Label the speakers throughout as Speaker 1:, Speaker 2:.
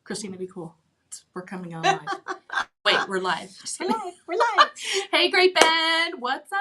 Speaker 1: Christina, be cool. We're coming on live. Wait, we're live.
Speaker 2: We're live. We're live.
Speaker 1: Hey, Great Bend. What's up?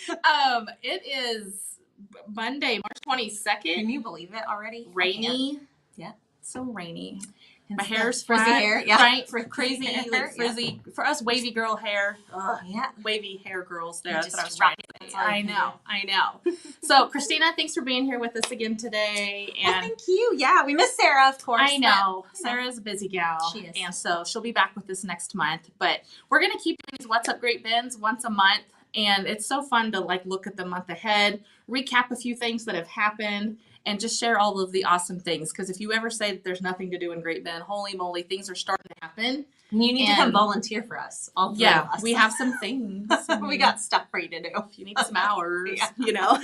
Speaker 2: Hello.
Speaker 1: It is Monday, March 22nd.
Speaker 2: Can you believe it already?
Speaker 1: Rainy.
Speaker 2: Yeah.
Speaker 1: So rainy.
Speaker 2: And
Speaker 1: My hair's
Speaker 2: frizzy
Speaker 1: flat,
Speaker 2: hair. Yeah.
Speaker 1: right? For crazy,
Speaker 2: hair,
Speaker 1: like frizzy. Yeah. For us, wavy girl hair.
Speaker 2: Yeah.
Speaker 1: Wavy hair girls. There.
Speaker 2: You
Speaker 1: That's what I was
Speaker 2: just
Speaker 1: trying
Speaker 2: rock
Speaker 1: to
Speaker 2: it.
Speaker 1: say. I know. So, Christina, thanks for being here with us again today. And
Speaker 2: well, thank you. Yeah, we miss Sarah, of course.
Speaker 1: I know. Sarah's a busy gal.
Speaker 2: She is.
Speaker 1: And so she'll be back with us next month. But we're going to keep doing these What's Up Great Bends once a month. And it's so fun to like look at the month ahead, recap a few things that have happened, and just share all of the awesome things. Because if you ever say that there's nothing to do in Great Bend, holy moly, things are starting to happen.
Speaker 2: And you need to come volunteer for us. All three of us.
Speaker 1: We have some things.
Speaker 2: We got stuff for you to do.
Speaker 1: If you need some hours,
Speaker 2: Yeah.
Speaker 1: you know.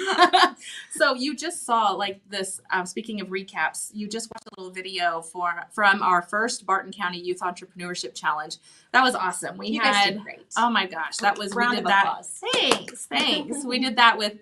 Speaker 1: So you just saw like this, speaking of recaps, you just watched a little video from our first Barton County Youth Entrepreneurship Challenge. That was awesome.
Speaker 2: You guys did great.
Speaker 1: Oh my gosh, that was,
Speaker 2: Round
Speaker 1: we did
Speaker 2: of
Speaker 1: that.
Speaker 2: applause.
Speaker 1: Thanks. We did that with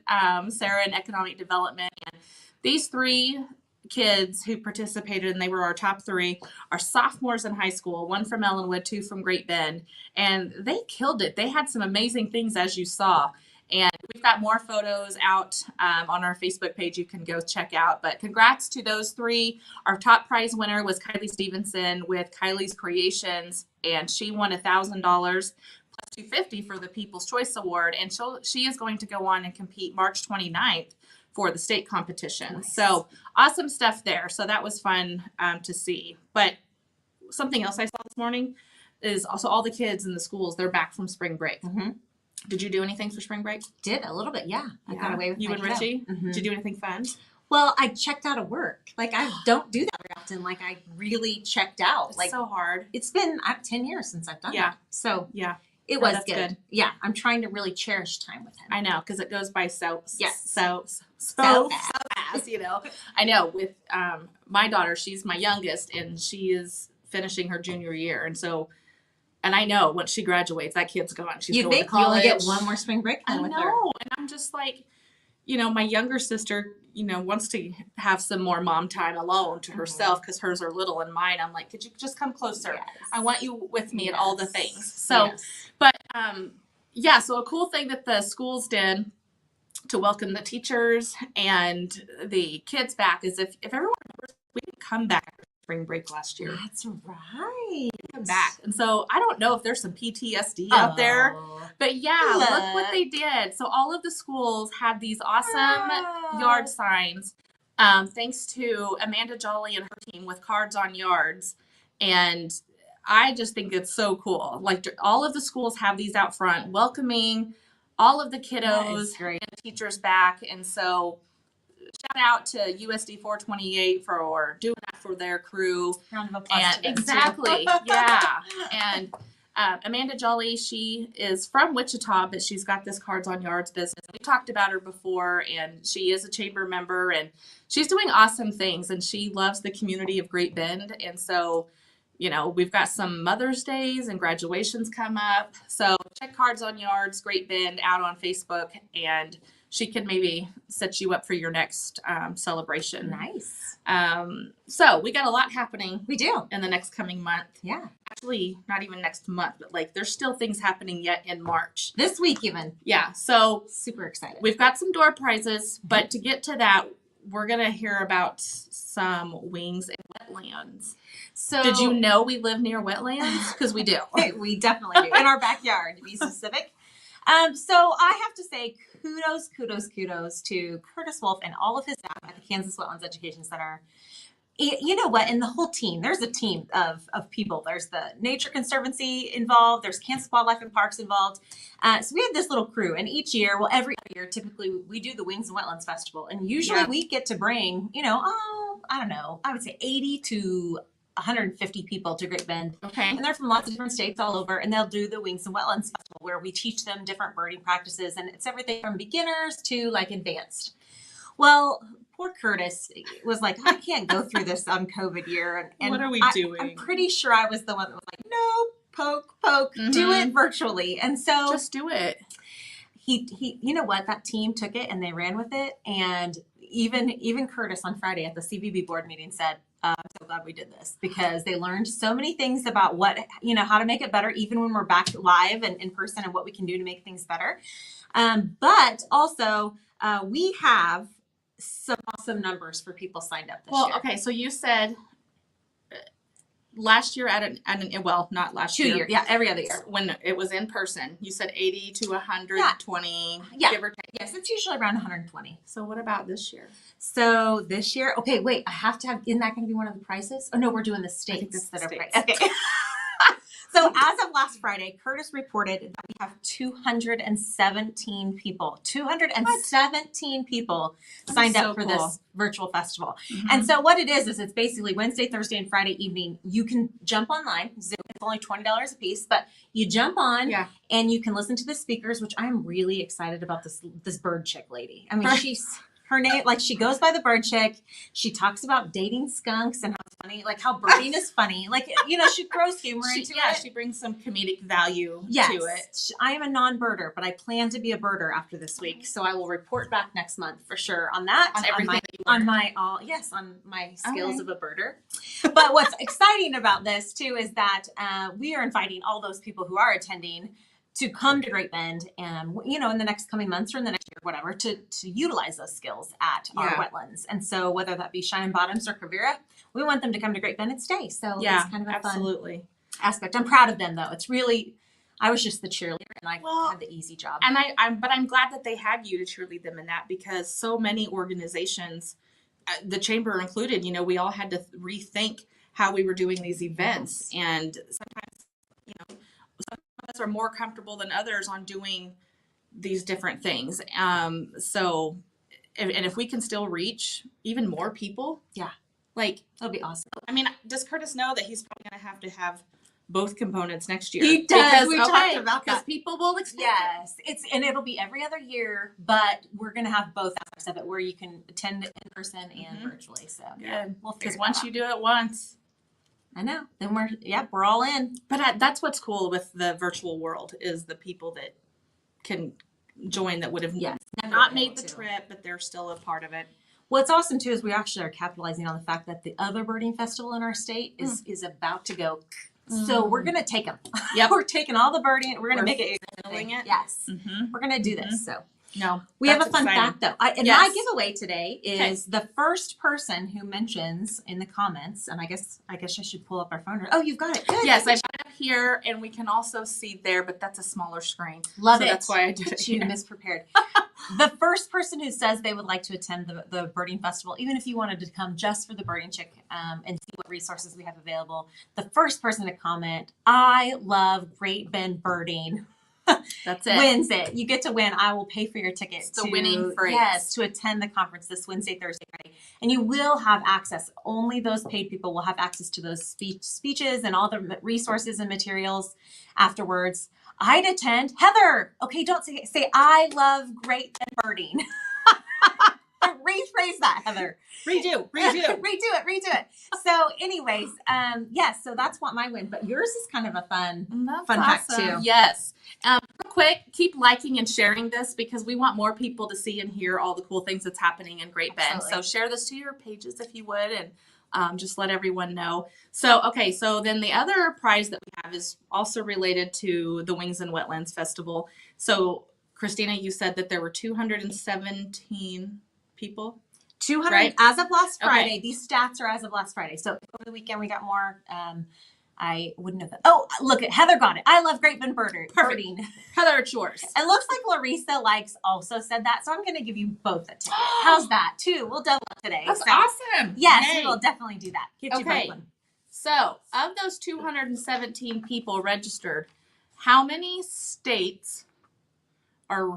Speaker 1: Sarah in Economic Development. And these three kids who participated, and they were our top three, are sophomores in high school, one from Ellenwood, two from Great Bend, and they killed it. They had some amazing things, as you saw. And we've got more photos out on our Facebook page you can go check out. But congrats to those three. Our top prize winner was Kylie Stevenson with Kylie's Creations, and she won $1,000 plus $250 for the People's Choice Award. And she is going to go on and compete March 29th for the state competition. Nice. So awesome stuff there. So that was fun to see. But something else I saw this morning is also all the kids in the schools, they're back from spring break.
Speaker 2: Mm-hmm.
Speaker 1: Did you do anything for spring break?
Speaker 2: Did a little bit, yeah. I got away with
Speaker 1: you and Richie.
Speaker 2: Mm-hmm.
Speaker 1: Did you do anything fun?
Speaker 2: Well, I checked out of work. Like I don't do that very often. Like I really checked out.
Speaker 1: It's
Speaker 2: like
Speaker 1: so hard.
Speaker 2: It's been 10 years since I've done that. So
Speaker 1: yeah,
Speaker 2: it was good. Yeah, I'm trying to really cherish time with him.
Speaker 1: I know, because it goes by so fast. You know, I know. With my daughter, she's my youngest, and she is finishing her junior year, and so. And I know once she graduates, that kid's gone. She's going to college.
Speaker 2: You only get one more spring break
Speaker 1: I
Speaker 2: with
Speaker 1: know.
Speaker 2: her.
Speaker 1: And I'm just like, you know, my younger sister, you know, wants to have some more mom time alone to herself because hers are little and mine. I'm like, could you just come closer?
Speaker 2: Yes.
Speaker 1: I want you with me at all the things. So, but so a cool thing that the schools did to welcome the teachers and the kids back is if everyone remembers, we didn't come back spring break last year.
Speaker 2: That's right.
Speaker 1: Come back. And so I don't know if there's some PTSD out there, but look what they did. So all of the schools had these awesome yard signs, thanks to Amanda Jolly and her team with Cards on Yards. And I just think it's so cool. Like all of the schools have these out front welcoming all of the kiddos and teachers back. And so shout out to USD 428 for doing that for their crew.
Speaker 2: Round of applause.
Speaker 1: Exactly. And Amanda Jolly, she is from Wichita, but she's got this Cards on Yards business. We talked about her before, and she is a chamber member, and she's doing awesome things, and she loves the community of Great Bend. And so, you know, we've got some Mother's Days and graduations come up. So check Cards on Yards, Great Bend out on Facebook, and she can maybe set you up for your next celebration.
Speaker 2: Nice.
Speaker 1: So we got a lot happening.
Speaker 2: We do.
Speaker 1: In the next coming month.
Speaker 2: Yeah.
Speaker 1: Actually, not even next month, but like there's still things happening yet in March.
Speaker 2: This week even.
Speaker 1: Yeah. So
Speaker 2: super excited.
Speaker 1: We've got some door prizes, but to get to that, we're going to hear about some wings and wetlands. So did you know we live near wetlands? Because we do.
Speaker 2: We definitely do. In our backyard, to be specific. So I have to say kudos to Curtis Wolf and all of his staff at the Kansas Wetlands Education Center. You know what? And the whole team, there's a team of people. There's the Nature Conservancy involved. There's Kansas Wildlife and Parks involved. So we have this little crew. And each year, well, every year, typically we do the Wings and Wetlands Festival. And usually we get to bring, I don't know, I would say 80 to 150 people to Great Bend.
Speaker 1: Okay.
Speaker 2: And they're from lots of different states all over. And they'll do the Wings and Wetlands Festival where we teach them different birding practices. And it's everything from beginners to like advanced. Well, poor Curtis was like, I can't go through this on COVID year. And
Speaker 1: what are we doing?
Speaker 2: I'm pretty sure I was the one that was like, no, poke, do it virtually. And so
Speaker 1: just do it.
Speaker 2: He, you know what? That team took it and they ran with it. And even Curtis on Friday at the CVB board meeting said, I'm so glad we did this because they learned so many things about how to make it better, even when we're back live and in person and what we can do to make things better. But also we have some awesome numbers for people signed up this year.
Speaker 1: Well, okay, so you said last year not last year.
Speaker 2: 2 years, every other year.
Speaker 1: When it was in person, you said 80 to 120, give or take.
Speaker 2: Yes, it's usually around 120.
Speaker 1: So what about this year?
Speaker 2: So this year, okay, wait, I have to have, isn't that going to be one of the prizes? Oh no, we're doing the
Speaker 1: I think
Speaker 2: states
Speaker 1: that's
Speaker 2: that
Speaker 1: the
Speaker 2: are
Speaker 1: states.
Speaker 2: Okay. So as of last Friday, Curtis reported that we have 217 people. 217 people signed up for this virtual festival.
Speaker 1: Mm-hmm.
Speaker 2: And so what it is it's basically Wednesday, Thursday, and Friday evening. You can jump online. Zoom. It's only $20 a piece, but you jump on and you can listen to the speakers, which I'm really excited about this bird chick lady. I mean, her name, like she goes by the bird chick. She talks about dating skunks and how it's funny, like how birding is funny. Like, she throws humor into it.
Speaker 1: She brings some comedic value to it.
Speaker 2: I am a non-birder, but I plan to be a birder after this week. So I will report back next month for sure on that.
Speaker 1: On everything
Speaker 2: on my skills of a birder. But what's exciting about this too is that we are inviting all those people who are attending to come to Great Bend and, in the next coming months or in the next year, whatever, to utilize those skills at our wetlands. And so whether that be Cheyenne Bottoms or Quivira, we want them to come to Great Bend and stay. So it's kind of a fun aspect. I'm proud of them though. It's really, I was just the cheerleader and I had the easy job.
Speaker 1: And I'm glad that they had you to cheerlead them in that because so many organizations, the chamber included, we all had to rethink how we were doing these events. And sometimes, some of us are more comfortable than others on doing these different things. So if we can still reach even more people,
Speaker 2: that'll be awesome.
Speaker 1: I mean, does Curtis know that he's probably going to have both components next year?
Speaker 2: He does. We talked about that.
Speaker 1: Because people will expect
Speaker 2: and it'll be every other year, but we're going to have both aspects of it where you can attend in person and virtually. So
Speaker 1: good.
Speaker 2: We'll
Speaker 1: because once you do it once,
Speaker 2: I know. Then we're all in.
Speaker 1: But that's what's cool with the virtual world is the people that can join that would have not made the trip, but they're still a part of it.
Speaker 2: What's awesome too is we actually are capitalizing on the fact that the other birding festival in our state is about to go. So we're going to take them.
Speaker 1: Yep.
Speaker 2: We're taking all the birding. We're going to make it. Yes.
Speaker 1: Mm-hmm.
Speaker 2: We're going to do this. So.
Speaker 1: No,
Speaker 2: we have a fun fact though. My giveaway today is the first person who mentions in the comments, and I guess I should pull up our phone. Oh, you've got it. Good.
Speaker 1: Yes, I got it here, and we can also see there, but that's a smaller screen.
Speaker 2: Love it.
Speaker 1: That's why I did it.
Speaker 2: You misprepared. The first person who says they would like to attend the birding festival, even if you wanted to come just for the birding chick and see what resources we have available, the first person to comment, I love Great Bend birding.
Speaker 1: That's it.
Speaker 2: Wins it. You get to win. I will pay for your ticket.
Speaker 1: It's the winning phrase.
Speaker 2: Yes, to attend the conference this Wednesday, Thursday, Friday. And you will have access. Only those paid people will have access to those speeches and all the resources and materials afterwards. I'd attend. Heather, okay, don't say I love Great Bend birding. Rephrase that, Heather.
Speaker 1: Redo
Speaker 2: it. So anyways, yes, so that's what my win, but yours is kind of a fun fact too.
Speaker 1: Yes. Real quick, keep liking and sharing this because we want more people to see and hear all the cool things that's happening in Great Bend. So share this to your pages if you would, and just let everyone know. So then the other prize that we have is also related to the Wings and Wetlands Festival. So Christina, you said that there were 217 people. 200
Speaker 2: as of last Friday. These stats are as of last Friday. So over the weekend we got more I wouldn't have. Oh, look at Heather got it. I love Great Bend birding.
Speaker 1: Heather, it's yours.
Speaker 2: It looks like Larissa also said that, so I'm going to give you both a ticket. How's that? 2. We'll double up today.
Speaker 1: That's awesome.
Speaker 2: Yes,
Speaker 1: Yay.
Speaker 2: we will definitely do that. Get you both one.
Speaker 1: So, of those 217 people registered, how many states are,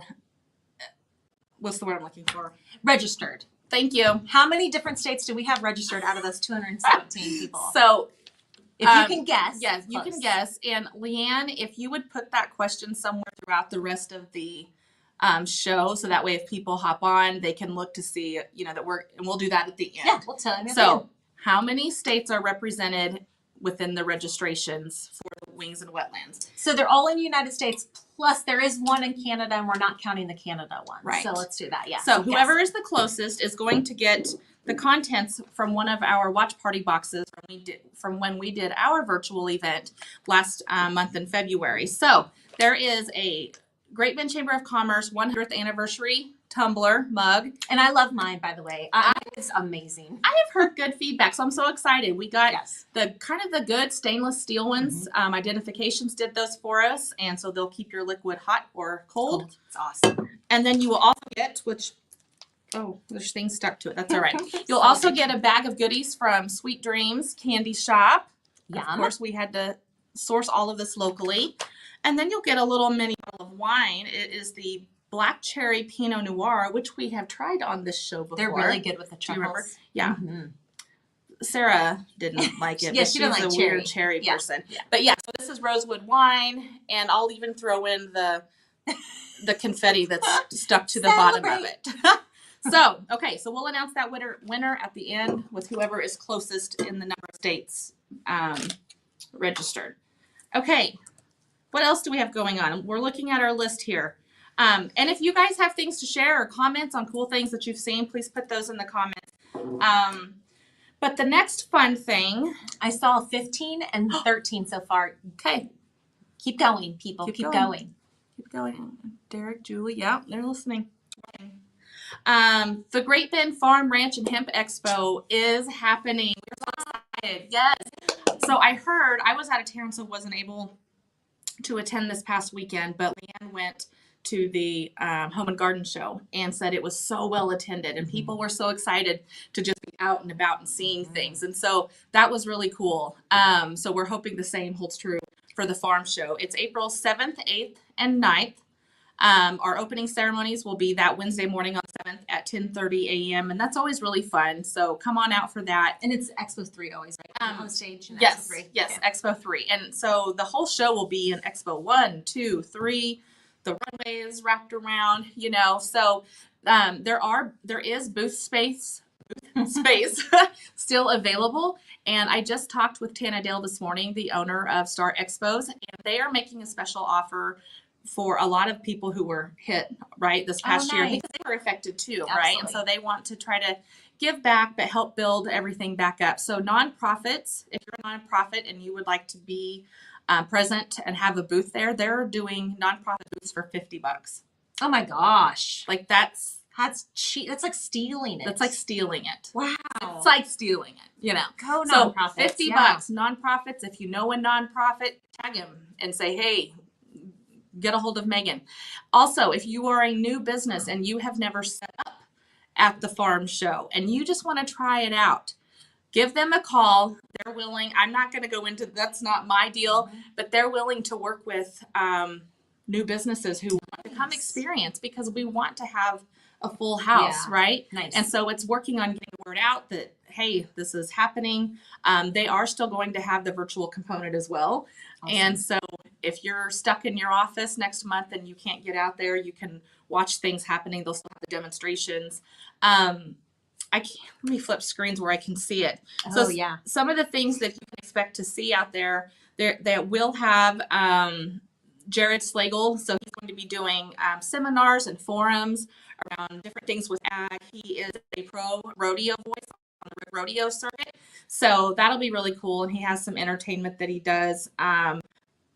Speaker 1: what's the word I'm looking for?
Speaker 2: Registered.
Speaker 1: Thank you.
Speaker 2: How many different states do we have registered out of those 217 people?
Speaker 1: So,
Speaker 2: if you can guess.
Speaker 1: Yes, you can guess. And Leanne, if you would put that question somewhere throughout the rest of the show, so that way if people hop on, they can look to see, that and we'll do that at the end.
Speaker 2: Yeah, we'll tell you.
Speaker 1: So, how many states are represented within the registrations for the Wings and Wetlands?
Speaker 2: So they're all in the United States, plus there is one in Canada, and we're not counting the Canada one.
Speaker 1: Right.
Speaker 2: So let's do that. Yeah.
Speaker 1: So whoever is the closest is going to get the contents from one of our watch party boxes from when we did our virtual event last month in February. So there is a Great Bend Chamber of Commerce 100th anniversary tumbler mug.
Speaker 2: And I love mine, by the way. It's amazing.
Speaker 1: I have heard good feedback, so I'm so excited. We got the kind of the good stainless steel ones. Identifications did those for us, and so they'll keep your liquid hot or cold.
Speaker 2: It's awesome.
Speaker 1: And then you will also get, there's things stuck to it. That's all right. You'll also get a bag of goodies from Sweet Dreams Candy Shop.
Speaker 2: Yum.
Speaker 1: Of course, we had to source all of this locally. And then you'll get a little mini bottle of wine. It is the Black Cherry Pinot Noir, which we have tried on this show before.
Speaker 2: They're really good with the truffles.
Speaker 1: Do you remember? Yeah. Sarah didn't like it.
Speaker 2: Yeah,
Speaker 1: but
Speaker 2: she didn't
Speaker 1: she's
Speaker 2: like
Speaker 1: a
Speaker 2: cherry.
Speaker 1: weird cherry person.
Speaker 2: Yeah.
Speaker 1: But yeah, so this is rosewood wine, and I'll even throw in the confetti that's stuck to the bottom of it. So, okay, so we'll announce that winner at the end with whoever is closest in the number of states registered. Okay, what else do we have going on? We're looking at our list here. And if you guys have things to share or comments on cool things that you've seen, please put those in the comments. But the next fun thing.
Speaker 2: I saw 15 and 13 so far.
Speaker 1: Okay.
Speaker 2: Keep going, people. Keep going.
Speaker 1: Keep going. Derek, Julie, yeah, they're listening. The Great Bend Farm, Ranch, and Hemp Expo is happening. We're so excited. Yes. So I was out of town, so wasn't able to attend this past weekend, but Leanne went to the Home and Garden Show and said it was so well attended and people were so excited to just be out and about and seeing things. And so that was really cool. So we're hoping the same holds true for the farm show. It's April 7th, 8th, and 9th. Our opening ceremonies will be that Wednesday morning on 7th at 10:30 a.m. And that's always really fun. So come on out for that.
Speaker 2: And it's Expo 3 always, right? On stage.
Speaker 1: Yes,
Speaker 2: Expo 3.
Speaker 1: Yes, okay. Expo 3. And so the whole show will be in Expo 1, 2, 3. The runway is wrapped around, So there is booth space still available. And I just talked with Tana Dale this morning, the owner of Star Expos, and they are making a special offer for a lot of people who were hit this past year because they were affected too. Absolutely. Right? And so they want to try to give back but help build everything back up. So nonprofits, if you're a nonprofit and you would like to be present and have a booth there, they're doing nonprofit booths for $50.
Speaker 2: Oh my gosh.
Speaker 1: Like that's
Speaker 2: cheap. That's like stealing it.
Speaker 1: That's like stealing it.
Speaker 2: Wow.
Speaker 1: It's like stealing it,
Speaker 2: Go
Speaker 1: so
Speaker 2: nonprofits.
Speaker 1: $50, nonprofits. If you know a nonprofit, tag him and say, hey, get a hold of Megan. Also, if you are a new business and you have never set up at the farm show and you just want to try it out, give them a call. They're willing. I'm not going to go into, that's not my deal, but they're willing to work with new businesses who want to come experience because we want to have a full house, right?
Speaker 2: Nice.
Speaker 1: And so it's working on getting the word out that, hey, this is happening. They are still going to have the virtual component as well. Awesome. And so if you're stuck in your office next month and you can't get out there, you can watch things happening. They'll still have the demonstrations. Let me flip screens where I can see it. So some of the things that you can expect to see out there, they will have Jared Slagle. So he's going to be doing seminars and forums around different things with ag. He is a pro rodeo voice on the rodeo circuit. So that'll be really cool. And he has some entertainment that he does.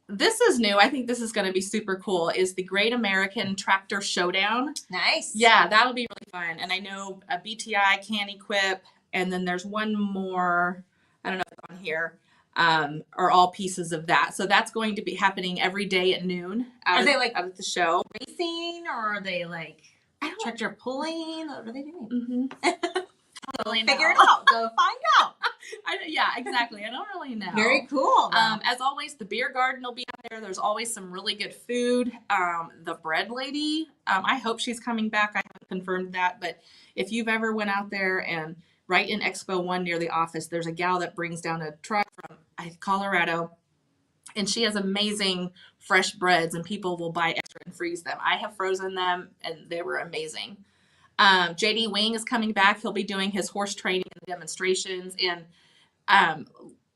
Speaker 1: This is new. I think this is going to be super cool, is the Great American Tractor Showdown.
Speaker 2: Nice.
Speaker 1: Yeah, that'll be really fun. And I know BTI, Can Equip, and then there's one more, I don't know if it's on here. are all pieces of that. So that's going to be happening every day at noon.
Speaker 2: Are they like
Speaker 1: out of the show?
Speaker 2: racing, or are they like tractor pulling? What are they doing? Figure it out. Go find out.
Speaker 1: Yeah, exactly. I don't really know.
Speaker 2: Very cool.
Speaker 1: As always, the beer garden will be out there. There's always some really good food. The bread lady, I hope she's coming back. I haven't confirmed that, but if you've ever went out there and right in Expo 1 near the office, there's a gal that brings down a truck from Colorado, and she has amazing fresh breads, and people will buy extra and freeze them. I have frozen them, and they were amazing. JD Wing is coming back. He'll be doing his horse training and demonstrations. And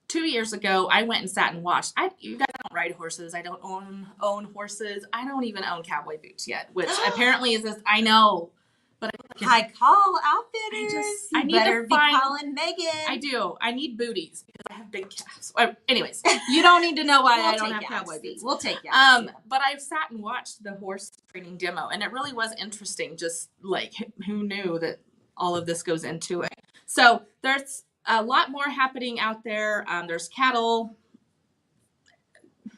Speaker 1: 2 years ago, I went and sat and watched. You guys don't ride horses. I don't own horses. I don't even own cowboy boots yet, which apparently is this. I know, but
Speaker 2: high call outfitters.
Speaker 1: I need
Speaker 2: better
Speaker 1: to
Speaker 2: be
Speaker 1: find.
Speaker 2: calling Megan.
Speaker 1: I do. I need booties because I have big calves. Anyways, you don't need to know why I don't have cowboy boots.
Speaker 2: We'll take you.
Speaker 1: But I've sat and watched the horse training demo, and it really was interesting. Just like, who knew that all of this goes into it? So there's a lot more happening out there. There's cattle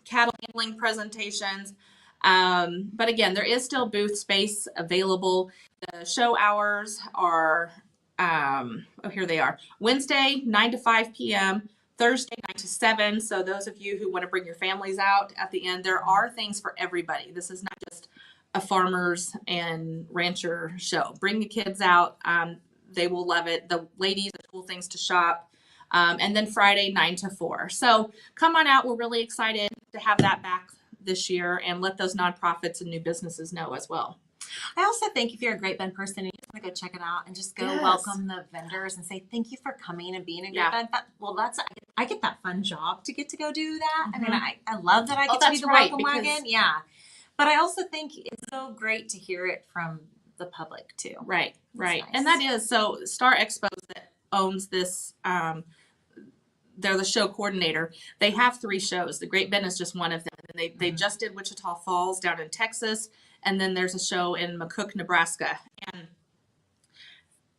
Speaker 1: handling presentations. But again, there is still booth space available. The show hours are, here they are. Wednesday, 9 to 5 p.m., Thursday, 9 to 7. So those of you who want to bring your families out at the end, there are things for everybody. This is not just a farmers and rancher show. Bring the kids out. They will love it. The ladies, the cool things to shop. And then Friday, 9 to 4. So come on out. We're really excited to have that back this year, and let those nonprofits and new businesses know as well.
Speaker 2: I also think if you're a Great Bend person and you just want to go check it out and just go welcome the vendors and say thank you for coming and being a Great Bend. Well, I get that fun job to get to go do that. Mm-hmm. I mean, I love that I get to be the welcome wagon. Yeah, but I also think it's so great to hear it from the public too. Right.
Speaker 1: Nice. And that is so. Star Expos that owns this. They're the show coordinator. They have 3 shows. The Great Bend is just one of them. And they just did Wichita Falls down in Texas. And then there's a show in McCook, Nebraska. And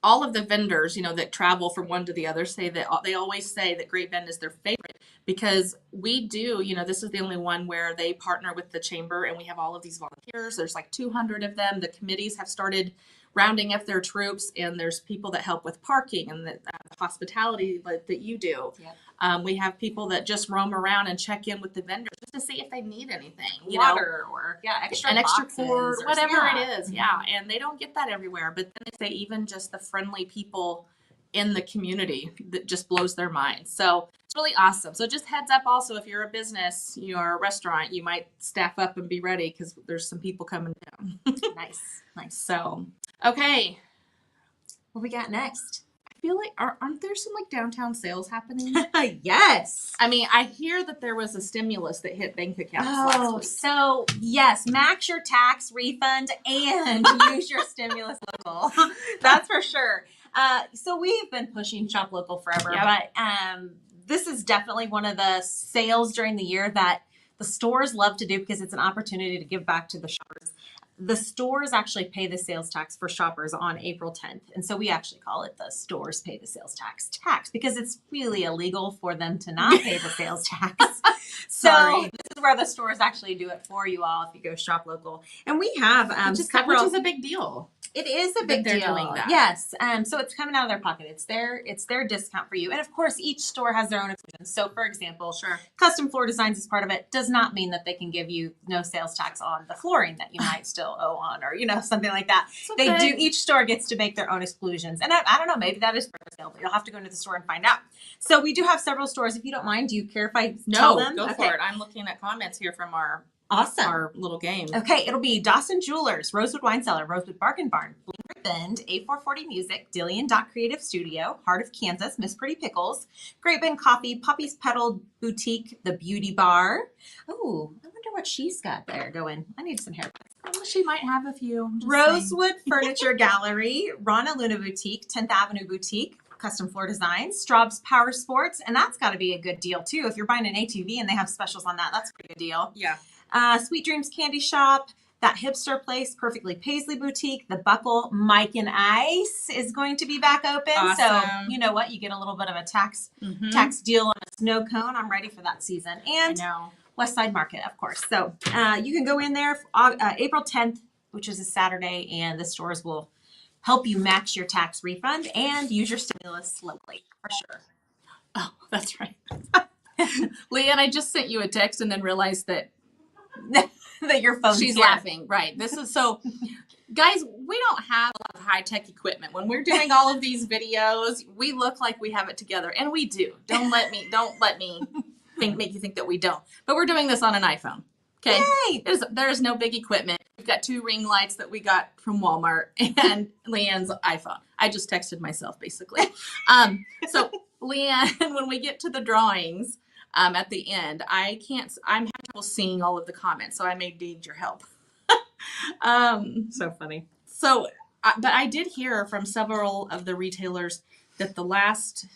Speaker 1: all of the vendors, that travel from one to the other say that they always say that Great Bend is their favorite because we do, this is the only one where they partner with the chamber and we have all of these volunteers. There's like 200 of them. The committees have started rounding up their troops, and there's people that help with parking and the hospitality that you do. Yep. We have people that just roam around and check in with the vendors just to see if they need anything,
Speaker 2: water or extra
Speaker 1: cord, whatever it is. Yeah, and they don't get that everywhere. But then they say even just the friendly people in the community that just blows their mind. So it's really awesome. So just heads up also, if you're a business, you are a restaurant, you might staff up and be ready because there's some people coming down.
Speaker 2: Nice.
Speaker 1: So, okay.
Speaker 2: What we got next?
Speaker 1: I feel like, aren't there some like downtown sales happening?
Speaker 2: Yes.
Speaker 1: I mean, I hear that there was a stimulus that hit bank accounts last week.
Speaker 2: So yes, max your tax refund and use your stimulus local. That's for sure. So we've been pushing Shop Local forever, but this is definitely one of the sales during the year that the stores love to do because it's an opportunity to give back to the shoppers. The stores actually pay the sales tax for shoppers on April 10th. And so we actually call it the stores pay the sales tax because it's really illegal for them to not pay the sales tax. So this is where the stores actually do it for you all if you go Shop Local. And we have
Speaker 1: which is a big deal.
Speaker 2: It is a big deal.
Speaker 1: Doing that.
Speaker 2: Yes. So it's coming out of their pocket. It's their discount for you. And of course, each store has their own exclusions. So for example, Custom Floor Designs is part of it. Does not mean that they can give you no sales tax on the flooring that you might still owe on, or something like that. Okay. They do. Each store gets to make their own exclusions. And I don't know, maybe that is for sale, but you'll have to go into the store and find out. So we do have several stores. If you don't mind, do you care if I tell them?
Speaker 1: No, go for it. I'm looking at comments here from our little game.
Speaker 2: Okay, it'll be Dawson Jewelers, Rosewood Wine Cellar, Rosewood Bargain Barn, Bloomberg Bend, A440 Music, Dillian Creative Studio, Heart of Kansas, Miss Pretty Pickles, Great Bend Coffee, Poppy's Petal Boutique, The Beauty Bar. Oh, I wonder what she's got there going. I need some hair.
Speaker 1: Well, she might have a few.
Speaker 2: Rosewood Furniture Gallery, Rana Luna Boutique, 10th Avenue Boutique, Custom Floor Designs, Straub's Power Sports, and that's got to be a good deal too. If you're buying an ATV and they have specials on that, that's a pretty good deal.
Speaker 1: Yeah.
Speaker 2: Sweet Dreams Candy Shop, that hipster place, Perfectly Paisley Boutique, the Buckle, Mike and Ice is going to be back open. So
Speaker 1: Awesome.
Speaker 2: you know what? You get a little bit of a tax
Speaker 1: Mhm.
Speaker 2: deal on a snow cone. I'm ready for that season.
Speaker 1: I
Speaker 2: And
Speaker 1: know.
Speaker 2: West Side Market, of course. So you can go in there April 10th, which is a Saturday, and the stores will help you match your tax refund and use your stimulus locally for sure.
Speaker 1: Oh, that's right. Leanne, I just sent you a text and then realized that
Speaker 2: That your phone's
Speaker 1: she's
Speaker 2: here.
Speaker 1: laughing. Right. This is so, guys, we don't have a lot of high tech equipment. When we're doing all of these videos, we look like we have it together, and we do. Don't let me make you think that we don't. But we're doing this on an iPhone. Okay.
Speaker 2: Yay!
Speaker 1: There's no big equipment. We've got 2 ring lights that we got from Walmart and Leanne's iPhone. I just texted myself basically. So Leanne, when we get to the drawings at the end, I'm having trouble seeing all of the comments, so I may need your help.
Speaker 2: So funny.
Speaker 1: So, but I did hear from several of the retailers that the last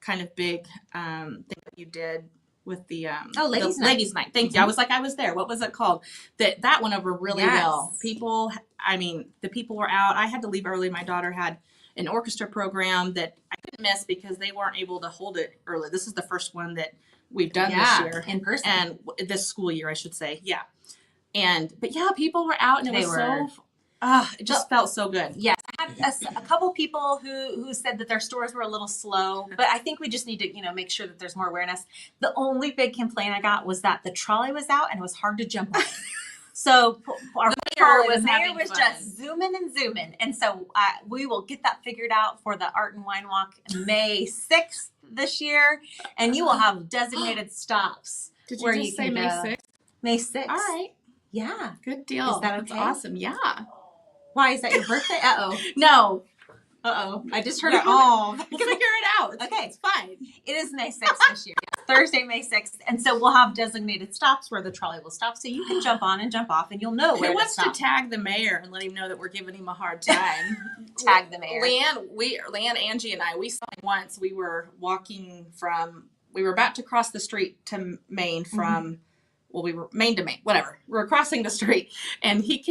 Speaker 1: kind of big thing that you did with the
Speaker 2: Ladies'
Speaker 1: the
Speaker 2: night.
Speaker 1: ladies' night. Thank you. I was like, I was there. What was it called? That went over really
Speaker 2: Yes.
Speaker 1: well. People, I mean, the people were out. I had to leave early. My daughter had an orchestra program that I couldn't miss because they weren't able to hold it early. This is the first one that we've done this year
Speaker 2: in person.
Speaker 1: and this school year, I should say. Yeah. But yeah, people were out and it it just felt so good.
Speaker 2: Yes, I had a couple people who said that their stores were a little slow, but I think we just need to, make sure that there's more awareness. The only big complaint I got was that the trolley was out and it was hard to jump on. So our
Speaker 1: mayor
Speaker 2: the
Speaker 1: was
Speaker 2: mayor
Speaker 1: having
Speaker 2: was
Speaker 1: fun.
Speaker 2: just zooming. And so we will get that figured out for the Art and Wine Walk May 6th this year. And you will have designated stops.
Speaker 1: Did you
Speaker 2: where
Speaker 1: just
Speaker 2: you
Speaker 1: say
Speaker 2: can,
Speaker 1: May 6th?
Speaker 2: May 6th.
Speaker 1: All right.
Speaker 2: Yeah.
Speaker 1: Good deal.
Speaker 2: Is that
Speaker 1: That's
Speaker 2: okay?
Speaker 1: awesome. Yeah.
Speaker 2: Why, is that your birthday? Uh-oh.
Speaker 1: No.
Speaker 2: Uh-oh. I just heard it. Oh.
Speaker 1: We'll figure it out.
Speaker 2: Okay.
Speaker 1: It's fine.
Speaker 2: It is May 6th this year. Yes. Thursday, May 6th. And so we'll have designated stops where the trolley will stop. So you can jump on and jump off and you'll know where
Speaker 1: Who
Speaker 2: to
Speaker 1: wants
Speaker 2: stop.
Speaker 1: to tag the mayor and let him know that we're giving him a hard time?
Speaker 2: Tag the mayor.
Speaker 1: Leanne, Angie, and I, we saw him once. We were we were about to cross the street to Maine from, well, we were Maine to Maine, whatever. We were crossing the street and he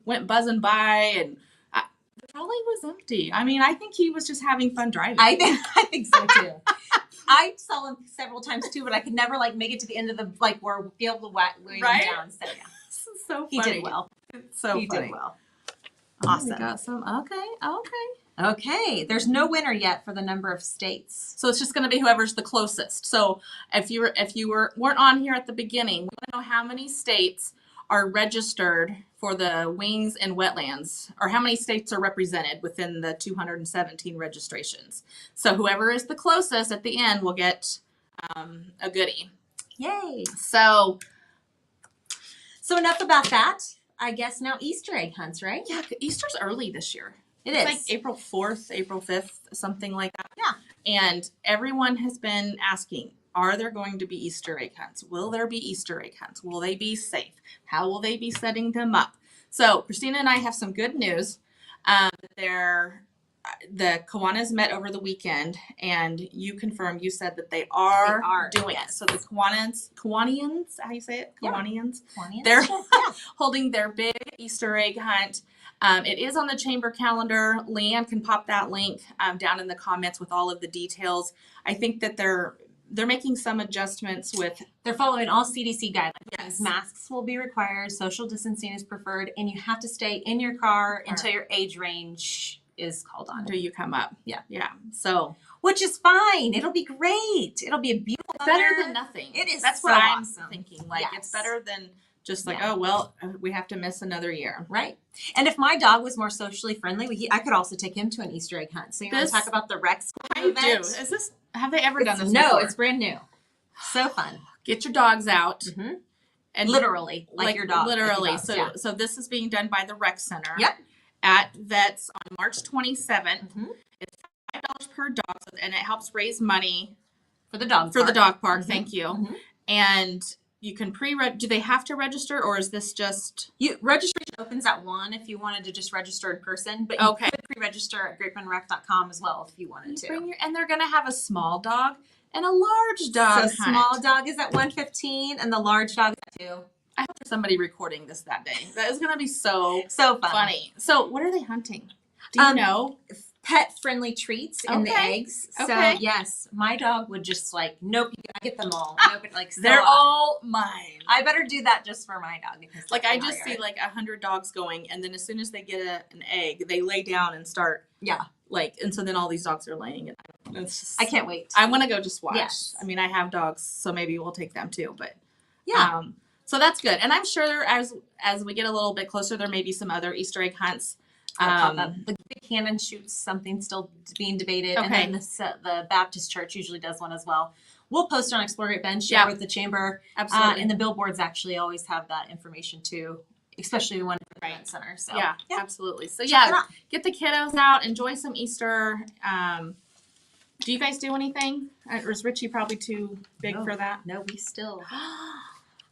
Speaker 1: went buzzing by and the trolley was empty. I mean, I think he was just having fun driving.
Speaker 2: I think so too. I saw him several times too, but I could never make it to the end of the where we'll be able to wave
Speaker 1: Right?
Speaker 2: him down. So yeah,
Speaker 1: This is so funny.
Speaker 2: he did well.
Speaker 1: It's so
Speaker 2: He
Speaker 1: funny.
Speaker 2: did well.
Speaker 1: Oh,
Speaker 2: Awesome.
Speaker 1: we got some. Okay.
Speaker 2: Okay, there's no winner yet for the number of states.
Speaker 1: So it's just going to be whoever's the closest. So if you weren't on here at the beginning, we want to know how many states are registered for the wings and wetlands, or how many states are represented within the 217 registrations. So whoever is the closest at the end will get a goodie.
Speaker 2: Yay!
Speaker 1: So
Speaker 2: enough about that. I guess now Easter egg hunts, right?
Speaker 1: yeah, Easter's early this year.
Speaker 2: It's
Speaker 1: It's like April 4th, April 5th, something like that.
Speaker 2: Yeah.
Speaker 1: And everyone has been asking, are there going to be Easter egg hunts? Will there be Easter egg hunts? Will they be safe? How will they be setting them up? So Christina and I have some good news. The Kiwanis met over the weekend, and you said that they are doing
Speaker 2: yes.
Speaker 1: it. So the Kiwanians, how you say it?
Speaker 2: Yeah.
Speaker 1: Kiwanians?
Speaker 2: 20th?
Speaker 1: They're
Speaker 2: Yeah.
Speaker 1: holding their big Easter egg hunt. It is on the chamber calendar. Leanne can pop that link down in the comments with all of the details. I think that they're making some adjustments with.
Speaker 2: They're following all CDC guidelines.
Speaker 1: Yes.
Speaker 2: Masks will be required, social distancing is preferred, and you have to stay in your car until your age range is called on.
Speaker 1: Until you come up.
Speaker 2: Yeah.
Speaker 1: Yeah. So
Speaker 2: Which is fine. It'll be great. It'll be a beautiful
Speaker 1: better
Speaker 2: weather.
Speaker 1: than nothing.
Speaker 2: It is
Speaker 1: That's
Speaker 2: so
Speaker 1: what I'm
Speaker 2: awesome.
Speaker 1: thinking. Like
Speaker 2: Yes.
Speaker 1: it's better than just like,
Speaker 2: Yeah.
Speaker 1: oh well, we have to miss another year.
Speaker 2: Right. And if my dog was more socially friendly, I could also take him to an Easter egg hunt. So you want
Speaker 1: This-
Speaker 2: to talk about the Rex
Speaker 1: How you do?
Speaker 2: event?
Speaker 1: Have they ever done this
Speaker 2: No,
Speaker 1: before?
Speaker 2: it's brand new. So fun.
Speaker 1: Get your dogs out.
Speaker 2: Mm-hmm.
Speaker 1: And
Speaker 2: Literally, like your dog. like your
Speaker 1: Literally.
Speaker 2: dogs,
Speaker 1: So
Speaker 2: yeah.
Speaker 1: so this is being done by the Rec Center.
Speaker 2: Yep.
Speaker 1: At Vets on March 27th.
Speaker 2: Mhm.
Speaker 1: It's $5 per dog, and it helps raise money
Speaker 2: For the dog
Speaker 1: for the
Speaker 2: park.
Speaker 1: dog park.
Speaker 2: Mhm.
Speaker 1: Thank you.
Speaker 2: Mhm.
Speaker 1: And you can do they have to register, or is this just
Speaker 2: Registration opens at 1 if you wanted to just register in person, but you
Speaker 1: Okay.
Speaker 2: could pre-register at grapeandrec.com as well if you wanted to.
Speaker 1: and they're gonna have a small dog and a large dog.
Speaker 2: So small dog is at 115 and the large dog is at 2.
Speaker 1: I hope there's somebody recording this that day. That is going to be so
Speaker 2: So fun.
Speaker 1: funny. So what are they hunting? Do you know?
Speaker 2: Pet friendly treats in the
Speaker 1: Okay.
Speaker 2: eggs. So
Speaker 1: Okay.
Speaker 2: yes, my dog would just like, nope, I get them all. Nope, like so
Speaker 1: They're all mine.
Speaker 2: I better do that just for my dog because
Speaker 1: Like I just see like 100 dogs going, and then as soon as they get an egg, they lay down and start.
Speaker 2: Yeah.
Speaker 1: Like, and so then all these dogs are laying, and it's just,
Speaker 2: I can't wait.
Speaker 1: I want to go just watch.
Speaker 2: Yes.
Speaker 1: I mean, I have dogs, so maybe we'll take them too. But
Speaker 2: Yeah.
Speaker 1: So that's good, and I'm sure as we get a little bit closer, there may be some other Easter egg hunts.
Speaker 2: The big cannon shoots something still being debated,
Speaker 1: Okay.
Speaker 2: and then the Baptist Church usually does one as well. We'll post on Explore Great Bend, share with the chamber,
Speaker 1: Absolutely.
Speaker 2: and the billboards actually always have that information too, especially the one at the event center. So
Speaker 1: yeah, absolutely. So
Speaker 2: Check it
Speaker 1: yeah,
Speaker 2: out.
Speaker 1: get the kiddos out, enjoy some Easter. Do you guys do anything? Or is Richie probably too big for that?
Speaker 2: No, we still.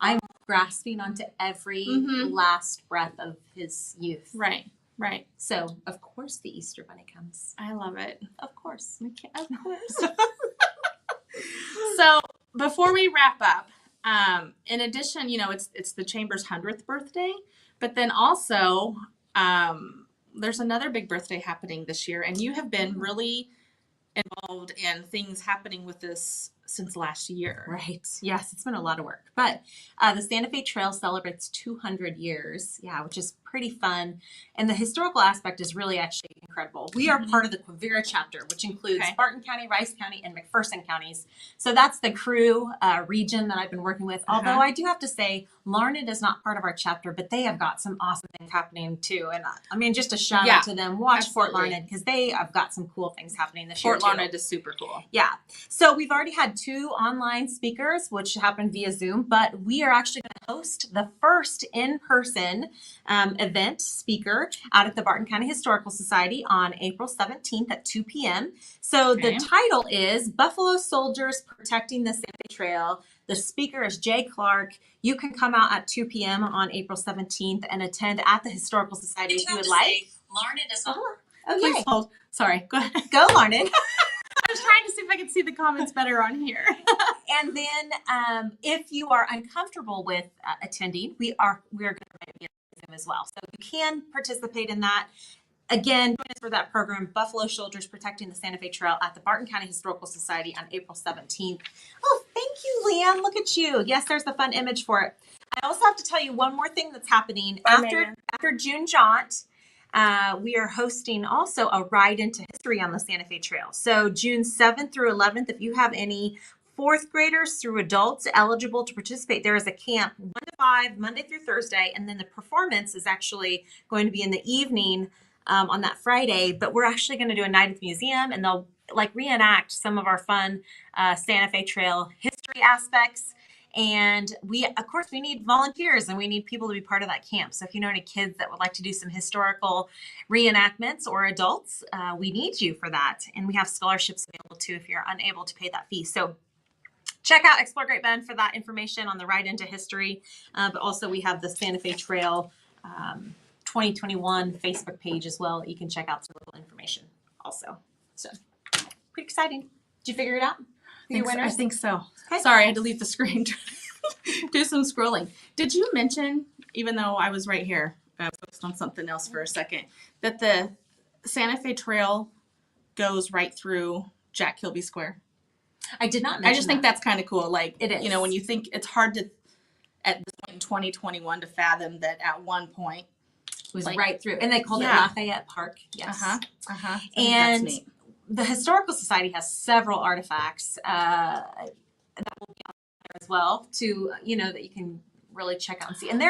Speaker 2: I'm grasping onto every
Speaker 1: Mhm.
Speaker 2: last breath of his youth.
Speaker 1: Right. Right.
Speaker 2: So of course the Easter Bunny comes.
Speaker 1: I love it.
Speaker 2: Of course.
Speaker 1: Of course. So before we wrap up, in addition, it's the chamber's 100th birthday, but then also there's another big birthday happening this year, and you have been really involved in things happening with this since last year.
Speaker 2: Right. Yes, it's been a lot of work. But the Santa Fe Trail celebrates 200 years. Yeah, which is pretty fun. And the historical aspect is really actually incredible. We are part of the Quivira chapter, which includes Spartan County, Rice County, and McPherson counties. So that's the Crew region that I've been working with. Although I do have to say, Larned is not part of our chapter, but they have got some awesome things happening too. And I mean, just a shout out to them. Watch Fort Larned because they have got some cool things happening this year.
Speaker 1: Fort Larned is super cool.
Speaker 2: Yeah. So we've already had 2 online speakers, which happened via Zoom, but we are actually going to host the first in-person event speaker out at the Barton County Historical Society on April 17th at 2 p.m. So the title is Buffalo Soldiers Protecting the Santa Fe Trail. The speaker is Jay Clark. You can come out at 2 p.m. on April 17th and attend at the Historical Society if you would like.
Speaker 3: Larned is on.
Speaker 1: Please hold. Sorry, go ahead.
Speaker 2: Go, Larned.
Speaker 1: I was trying to see if I could see the comments better on here.
Speaker 2: And then if you are uncomfortable with attending, we're going to be on Zoom as well. So you can participate in that. Again, join us for that program, Buffalo Soldiers Protecting the Santa Fe Trail at the Barton County Historical Society on April 17th. Oh, thank you, Leanne. Look at you. Yes, there's the fun image for it. I also have to tell you one more thing that's happening. After June Jaunt, we are hosting also a ride into history on the Santa Fe Trail. So June 7th through 11th, if you have any 4th graders through adults eligible to participate, there is a camp 1 to 5, Monday through Thursday, and then the performance is actually going to be in the evening on that Friday, but we're actually going to do a night at the museum, and they'll reenact some of our fun Santa Fe Trail history aspects. And we need volunteers and we need people to be part of that camp. So if you know any kids that would like to do some historical reenactments or adults, we need you for that. And we have scholarships available too if you're unable to pay that fee. So check out Explore Great Bend for that information on the ride into history. But also we have the Santa Fe Trail 2021 Facebook page as well. You can check out some little information also. So pretty exciting. Did you figure it out?
Speaker 1: I think so.
Speaker 2: Okay.
Speaker 1: Sorry, I had to leave the screen. Do some scrolling. Did you mention, even though I was right here, I focused on something else for a second, that the Santa Fe Trail goes right through Jack Kilby Square?
Speaker 2: I did not mention
Speaker 1: I just think that's kind of cool. Like,
Speaker 2: it is.
Speaker 1: When you think it's hard to, at this point in 2021, to fathom that at one point
Speaker 2: it was right through. And they called it Lafayette Park. Yes. And the Historical Society has several artifacts that will be on there as well to, that you can really check out and see. And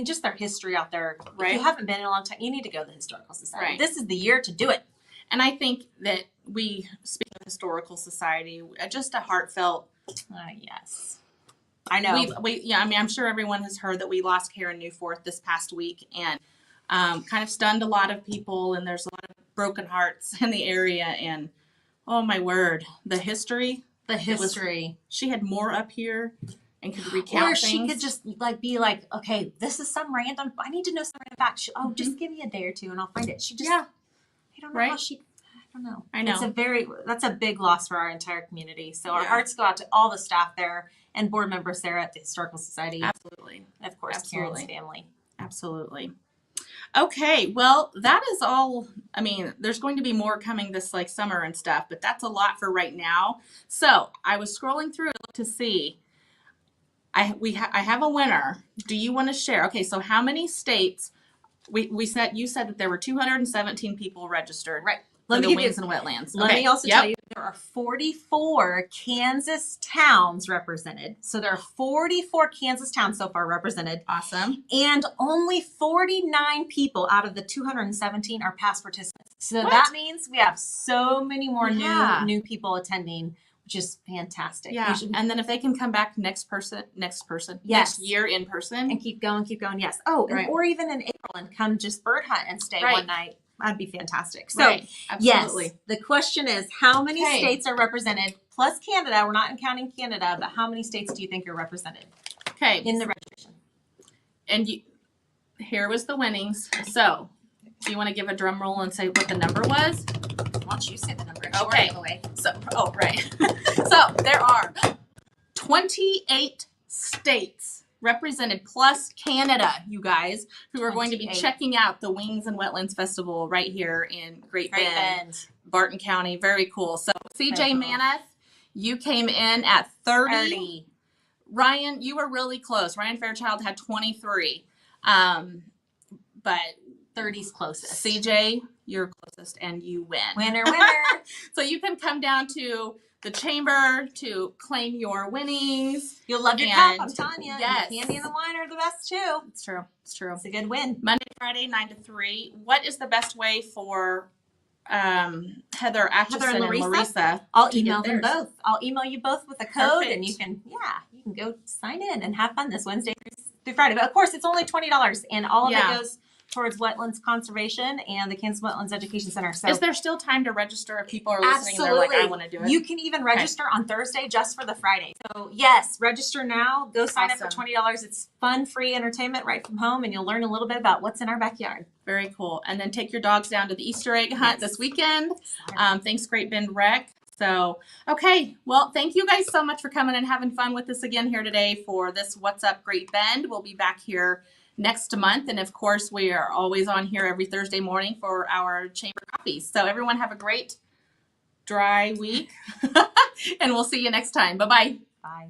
Speaker 2: just their history out there. Right. If you haven't been in a long time, you need to go to the Historical Society. Right. This is the year to do it.
Speaker 1: And I think that speaking of Historical Society, just a heartfelt.
Speaker 2: Yes. I know.
Speaker 1: I'm sure everyone has heard that we lost Karen Newforth this past week, and kind of stunned a lot of people, and there's a lot of broken hearts in the area, and oh my word, the history. She had more up here and could recount things. Or
Speaker 2: she could just be like, okay, this is some I need to know some random facts. Just give me a day or two and I'll find it. She just, I don't know how she don't know.
Speaker 1: I know.
Speaker 2: That's a big loss for our entire community. So our
Speaker 1: Yeah.
Speaker 2: hearts go out to all the staff there and board member Sarah at the Historical Society.
Speaker 1: Absolutely.
Speaker 2: And of course,
Speaker 1: Absolutely.
Speaker 2: Karen's family.
Speaker 1: Absolutely. Okay, well, that is all. I mean, there's going to be more coming this like summer and stuff, but that's a lot for right now. So I was scrolling through to see. I have a winner. Do you want to share? Okay, so how many states? You said that there were 217 people registered.
Speaker 2: Right.
Speaker 1: For
Speaker 2: Let
Speaker 1: the
Speaker 2: me give
Speaker 1: wings
Speaker 2: you,
Speaker 1: and wetlands.
Speaker 2: let me also tell you there are 44 Kansas towns represented. So there are 44 Kansas towns so far represented.
Speaker 1: Awesome.
Speaker 2: And only 49 people out of the 217 are past participants. So
Speaker 1: What?
Speaker 2: that means we have so many more
Speaker 1: Yeah.
Speaker 2: new people attending, which is fantastic.
Speaker 1: Yeah.
Speaker 2: We should-
Speaker 1: And then if they can come back next
Speaker 2: Yes.
Speaker 1: year in person.
Speaker 2: and keep going. Yes. Oh,
Speaker 1: Right.
Speaker 2: or even in April and come just bird hunt and stay
Speaker 1: Right.
Speaker 2: one night. That'd be fantastic. So
Speaker 1: Right. Absolutely.
Speaker 2: yes, the question is how many
Speaker 1: Okay.
Speaker 2: states are represented plus Canada? We're not counting Canada, but how many states do you think are represented
Speaker 1: Okay.
Speaker 2: in the registration?
Speaker 1: And here was the winnings. So, do you want to give a drum roll and say what the number was?
Speaker 2: Why don't you say the number?
Speaker 1: Okay.
Speaker 2: Sure, way.
Speaker 1: So, right. So, there are 28 states represented plus Canada, you guys, who are going to be
Speaker 2: 28.
Speaker 1: checking out the Wings and Wetlands Festival right here in Great
Speaker 2: Great
Speaker 1: Bend,
Speaker 2: Bend.
Speaker 1: Barton County. Very cool. So, CJ
Speaker 2: Very cool.
Speaker 1: Maneth, you came in at 30.
Speaker 2: 30.
Speaker 1: Ryan, you were really close. Ryan Fairchild had 23. But
Speaker 2: 30's closest.
Speaker 1: CJ, you're closest and you win.
Speaker 2: Winner, winner.
Speaker 1: So you can come down to the chamber to claim your winnings.
Speaker 2: You'll love your
Speaker 1: And
Speaker 2: cup, I'm telling you.
Speaker 1: yes.
Speaker 2: The candy and the wine are the best too.
Speaker 1: It's true. It's true.
Speaker 2: It's a good win.
Speaker 1: Monday, Friday, 9 to 3. What is the best way for Heather Atchison
Speaker 2: and
Speaker 1: and
Speaker 2: Larissa?
Speaker 1: Larissa?
Speaker 2: I'll
Speaker 1: to get
Speaker 2: email them
Speaker 1: theirs?
Speaker 2: both. I'll email you both with a code
Speaker 1: Perfect.
Speaker 2: and you can go sign in and have fun this Wednesday through Friday. But of course it's only $20 and all of
Speaker 1: Yeah.
Speaker 2: it goes towards wetlands conservation and the Kansas Wetlands Education Center. So
Speaker 1: Is there still time to register if people are listening and they're like, I want to do it?
Speaker 2: You can even register on Thursday just for the Friday. So yes, register now. Go sign up for
Speaker 1: Awesome.
Speaker 2: $20. It's fun, free entertainment right from home, and you'll learn a little bit about what's in our backyard.
Speaker 1: Very cool. And then take your dogs down to the Easter egg hunt
Speaker 2: Yes.
Speaker 1: this weekend. Thanks, Great Bend Rec. So, okay. Well, thank you guys so much for coming and having fun with us again here today for this What's Up Great Bend. We'll be back here next month. And of course, we are always on here every Thursday morning for our chamber coffees. So everyone have a great dry week and we'll see you next time. Bye-bye.
Speaker 2: Bye.